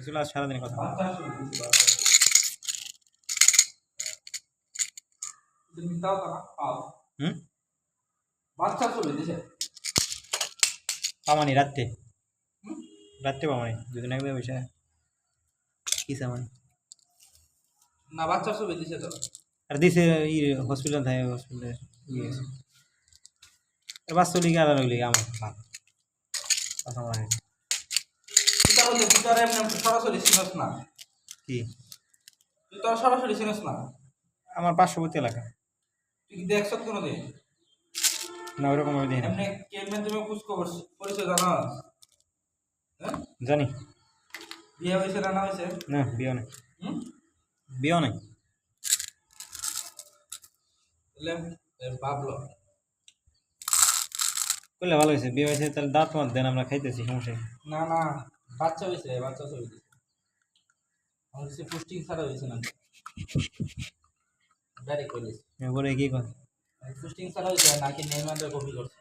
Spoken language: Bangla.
আসলে আজ সারাদিন কথা বলবো। হুম বাচ্চা ছবি দিছে পামানি রাত্রে রাত্রে পামানি দুদিন আগে বসে কি সামানি না বাচ্চা ছবি দিছে তো আর দিছে ই হসপিটাল থাকে হসপিটালে ইয়ে বাস্তব লিগে আর লিগে আমার কথা মনে হয় তুই বলতে তুই তো আর এমনি সরাসরি চিনস না কি তুই তো আর সরাসরি চিনস না আমার পার্শ্ববর্তী এলাকা তুই কি দেখছ কোনোদিন না ওইরকম আমি দেখি না এমনি কেমন তুমি খোঁজ খবর পরিচয় জানাস হ্যাঁ জানি বিয়ে হয়েছে না না হয়েছে না বিয়ে নেই হুম বিয়ে নেই ভাবলো করলে ভালো হয়েছে বিয়ে হয়েছে তাহলে দাঁত মাত দেন আমরা খাইতেছি সমস্যা কি? না না বাচ্চা হয়েছে বাচ্চা ছবি দিছে আমার কাছে পুষ্টিং ছাড়া হয়েছে না ডাইরেক্ট কইলিস এরপরে কি কর পুষ্টিং ছাড়া হয়েছে নাকি নেইমারের কপি করছে